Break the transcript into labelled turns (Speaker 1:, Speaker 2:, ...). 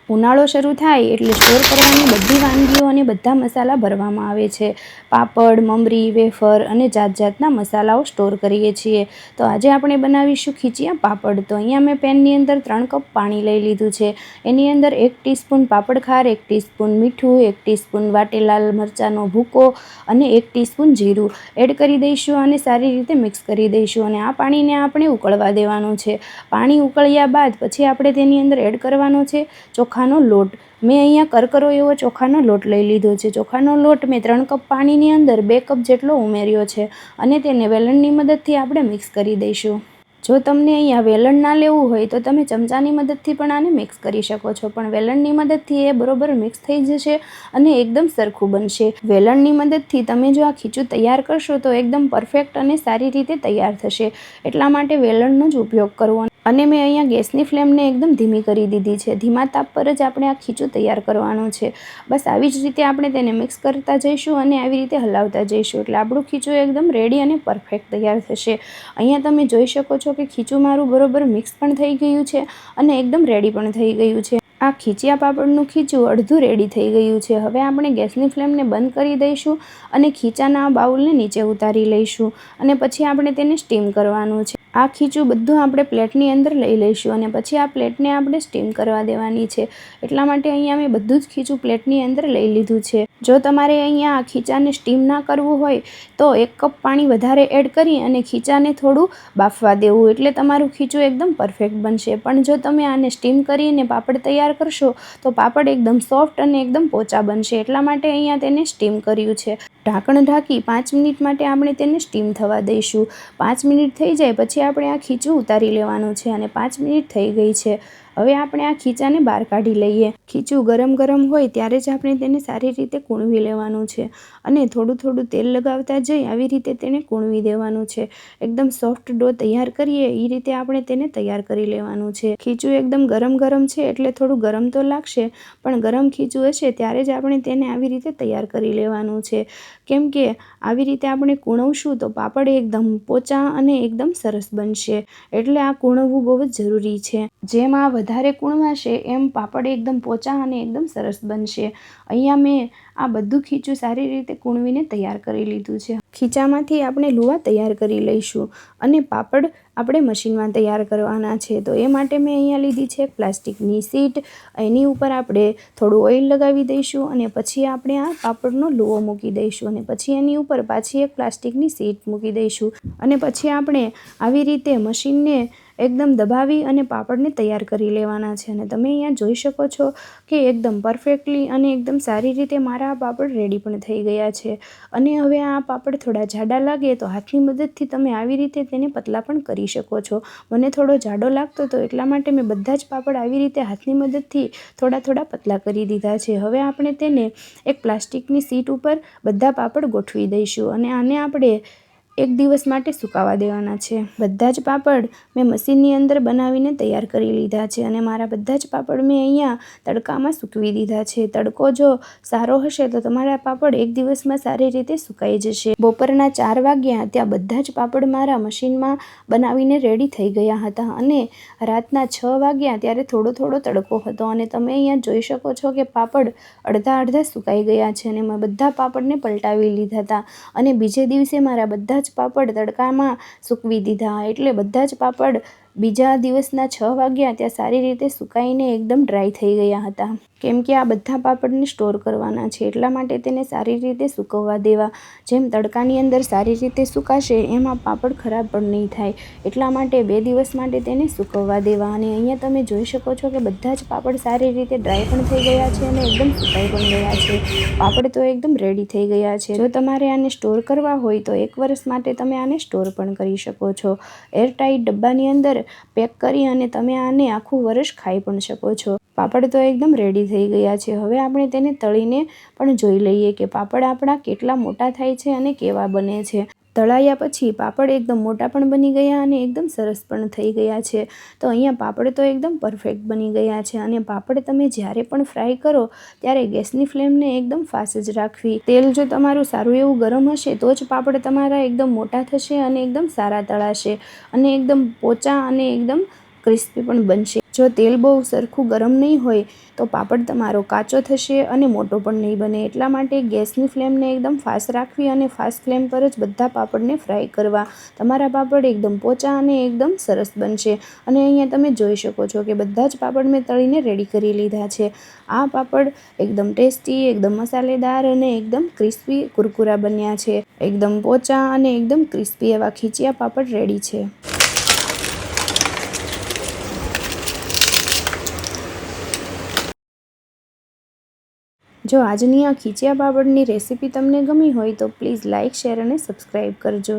Speaker 1: ઉનાળો શરૂ થાય એટલે સ્ટોર કરવાની બધી વાનગીઓ અને બધા મસાલા ભરવામાં આવે છે. પાપડ, મમરી, વેફર અને જાત જાતના મસાલાઓ સ્ટોર કરીએ છીએ. તો આજે આપણે બનાવીશું ખીચિયા પાપડ. તો અહીંયા મેં પેનની અંદર 3 કપ પાણી લઈ લીધું છે. એની અંદર 1 ટીસ્પૂન પાપડ ખાર, 1 ટીસ્પૂન મીઠું, 1 ટીસ્પૂન વાટેલાલ મરચાંનો ભૂકો અને 1 ટીસ્પૂન જીરું એડ કરી દઈશું અને સારી રીતે મિક્સ કરી દઈશું. અને આ પાણીને આપણે ઉકળવા દેવાનું છે. પાણી ઉકળ્યા બાદ પછી આપણે તેની અંદર એડ કરવાનો છે ચોખાનો લોટ. મેં અહીંયા કરકરો એવો ચોખાનો લોટ લઈ લીધો છે. ચોખાનો લોટ મેં 3 કપ પાણીની અંદર 2 કપ જેટલો ઉમેર્યો છે અને તેને વેલણની મદદથી આપણે મિક્સ કરી દઈશું. જો તમને અહીંયા વેલણ ના લેવું હોય તો તમે ચમચાની મદદથી પણ આને મિક્સ કરી શકો છો, પણ વેલણની મદદથી એ બરોબર મિક્સ થઈ જશે અને એકદમ સરખું બનશે. વેલણની મદદથી તમે જો આ ખીચું તૈયાર કરશો તો એકદમ પરફેક્ટ અને સારી રીતે તૈયાર થશે. એટલા માટે વેલણનો જ ઉપયોગ કરવો. અને મેં અહીંયા ગેસની ફ્લેમને એકદમ ધીમી કરી દીધી છે. ધીમા તાપ પર જ આપણે આ ખીચું તૈયાર કરવાનું છે. બસ આવી જ રીતે આપણે તેને મિક્સ કરતા જઈશું અને આવી રીતે હલાવતા જઈશું એટલે આપણું ખીચું એકદમ રેડી અને પરફેક્ટ તૈયાર થશે. અહીંયા તમે જોઈ શકો છો કે ખીચું મારું બરોબર મિક્સ પણ થઈ ગયું છે અને એકદમ રેડી પણ થઈ ગયું છે. આ ખીચિયા પાપડનું ખીચું અડધું રેડી થઈ ગયું છે. હવે આપણે ગેસની ફ્લેમને બંધ કરી દઈશું અને ખીચાના બાઉલને નીચે ઉતારી લઈશું અને પછી આપણે તેને સ્ટીમ કરવાનું છે. આ ખીચું બધું આપણે પ્લેટની અંદર લઈ લઈશું અને પછી આ પ્લેટને આપણે સ્ટીમ કરવા દેવાની છે. એટલા માટે અહીંયા મેં બધું જ ખીચું પ્લેટની અંદર લઈ લીધું છે. જો તમારે અહીંયા આ ખીચાને સ્ટીમ ના કરવું હોય તો 1 કપ પાણી વધારે એડ કરી અને ખીચાને થોડું બાફવા દેવું એટલે તમારું ખીચું એકદમ પરફેક્ટ બનશે. પણ જો તમે આને સ્ટીમ કરીને પાપડ તૈયાર કરશો તો પાપડ એકદમ સોફ્ટ અને એકદમ પોચા બનશે. એટલા માટે અહીંયા તેને સ્ટીમ કર્યું છે. ઢાંકણ ઢાંકી 5 મિનિટ માટે આપણે તેને સ્ટીમ થવા દઈશું. 5 મિનિટ થઈ જાય પછી આપણે આ ખીચું ઉતારી લેવાનું છે અને 5 મિનિટ થઈ ગઈ છે. હવે આપણે આ ખીચાને બહાર કાઢી લઈએ. ખીચું ગરમ ગરમ હોય ત્યારે જ આપણે તેને સારી રીતે કૂણવી લેવાનું છે અને થોડું થોડું તેલ લગાવતા જઈ આવી રીતે તેને કૂણવી દેવાનું છે. એકદમ સોફ્ટ ડો તૈયાર કરીએ એ રીતે આપણે તેને તૈયાર કરી લેવાનું છે. ખીચું એકદમ ગરમ ગરમ છે એટલે થોડું ગરમ તો લાગશે, પણ ગરમ ખીચું હશે ત્યારે જ આપણે તેને આવી રીતે તૈયાર કરી લેવાનું છે. કેમ કે આવી રીતે આપણે કૂણવશું તો પાપડ એકદમ પોચા અને એકદમ સરસ બનશે. એટલે આ કૂણવવું બહુ જ જરૂરી છે. જેમ આ વધારે કૂણવાશે એમ પાપડ એકદમ પોચા અને એકદમ સરસ બનશે. અહીંયા મેં આ બધું ખીચું સારી રીતે કૂણવીને તૈયાર કરી લીધું છે. ખીચામાંથી આપણે લુવા તૈયાર કરી લઈશું અને પાપડ આપણે મશીનમાં તૈયાર કરવાના છે. તો એ માટે મેં અહીંયા લીધી છે પ્લાસ્ટિકની શીટ. એની ઉપર આપણે થોડું ઓઇલ લગાવી દઈશું અને પછી આપણે આ પાપડનો લુવો મૂકી દઈશું અને પછી એની ઉપર પાછી એક પ્લાસ્ટિકની શીટ મૂકી દઈશું અને પછી આપણે આવી રીતે મશીનને એકદમ દબાવી અને પાપડને તૈયાર કરી લેવાના છે. અને તમે અહીંયા જોઈ શકો છો કે એકદમ પરફેક્ટલી અને એકદમ સારી રીતે મારા આ પાપડ રેડી પણ થઈ ગયા છે. અને હવે આ પાપડ થોડા જાડા લાગે તો હાથની મદદથી તમે આવી રીતે તેને પતલા પણ કરી શકો છો. મને થોડો જાડો લાગતો હતો એટલા માટે મેં બધા જ પાપડ આવી રીતે હાથની મદદથી થોડા થોડા પતલા કરી દીધા છે. હવે આપણે તેને એક પ્લાસ્ટિકની શીટ ઉપર બધા પાપડ ગોઠવી દઈશું અને આને આપણે 1 દિવસ માટે સુકાવા દેવાના છે. બધા જ પાપડ મેં મશીનની અંદર બનાવીને તૈયાર કરી લીધા છે અને મારા બધા જ પાપડ મેં અહીંયા તડકામાં સૂકવી દીધા છે. તડકો જો સારો હશે તો તમારા પાપડ 1 દિવસમાં સારી રીતે સુકાઈ જશે. બપોરના 4 વાગ્યા ત્યાં બધા જ પાપડ મારા મશીનમાં બનાવીને રેડી થઈ ગયા હતા અને રાતના 6 વાગ્યા ત્યારે થોડો થોડો તડકો હતો અને તમે અહીંયા જોઈ શકો છો કે પાપડ અડધા સુકાઈ ગયા છે અને મેં બધા પાપડને પલટાવી લીધા હતા અને બીજે દિવસે મારા બધા જ પાપડ તડકામાં સૂકવી દીધા એટલે બધા જ પાપડ બીજા દિવસના 6 વાગ્યા ત્યાં સારી રીતે સુકાઈને એકદમ ડ્રાય થઈ ગયા હતા. કેમ કે આ બધા પાપડને સ્ટોર કરવાના છે એટલા માટે તેને સારી રીતે સૂકવવા દેવા. જેમ તડકાની અંદર સારી રીતે સુકાશે એમ આ પાપડ ખરાબ પણ નહીં થાય. એટલા માટે 2 દિવસ માટે તેને સૂકવવા દેવા. અને અહીંયા તમે જોઈ શકો છો કે બધા જ પાપડ સારી રીતે ડ્રાય પણ થઈ ગયા છે અને એકદમ સુકાઈ પણ ગયા છે. પાપડ તો એકદમ રેડી થઈ ગયા છે. જો તમારે આને સ્ટોર કરવા હોય તો 1 વર્ષ માટે તમે આને સ્ટોર પણ કરી શકો છો. એરટાઈટ ડબ્બાની અંદર પેક કરી અને તમે આને આખું વર્ષ ખાઈ પણ શકો છો. પાપડ તો એકદમ રેડી થઈ ગયા છે. હવે આપણે તેને તળીને પણ જોઈ લઈએ કે પાપડ આપણા કેટલા મોટા થાય છે અને કેવા બને છે. તળાયા પછી પાપડ એકદમ મોટા પણ બની ગયા અને એકદમ સરસ પણ થઈ ગયા છે. તો અહીંયા પાપડ તો એકદમ પરફેક્ટ બની ગયા છે. અને પાપડ તમે જ્યારે પણ ફ્રાય કરો ત્યારે ગેસની ફ્લેમને એકદમ ફાસ્ટ જ રાખવી. તેલ જો તમારું સારું એવું ગરમ હશે તો જ પાપડ તમારા એકદમ મોટા થશે અને એકદમ સારા તળાશે અને એકદમ પોચા અને એકદમ ક્રિસ્પી પણ બનશે. જો તેલ બહુ સરખું ગરમ નહીં હોય તો પાપડ તમારો કાચો થશે અને મોટો પણ નહીં બને. એટલા માટે ગેસની ફ્લેમને એકદમ ફાસ્ટ રાખવી અને ફાસ્ટ ફ્લેમ પર જ બધા પાપડને ફ્રાય કરવા. તમારા પાપડ એકદમ પોચા અને એકદમ સરસ બનશે. અને અહીંયા તમે જોઈ શકો છો કે બધા જ પાપડ મેં તળીને રેડી કરી લીધા છે. આ પાપડ એકદમ ટેસ્ટી, એકદમ મસાલેદાર અને એકદમ ક્રિસ્પી કુરકુરા બન્યા છે. એકદમ પોચા અને એકદમ ક્રિસ્પી એવા ખીચિયા પાપડ રેડી છે. જો આજની આ ખીચિયા પાપડની રેસીપી તમને ગમી હોય તો પ્લીઝ લાઇક, શેર અને સબસ્ક્રાઈબ કરજો.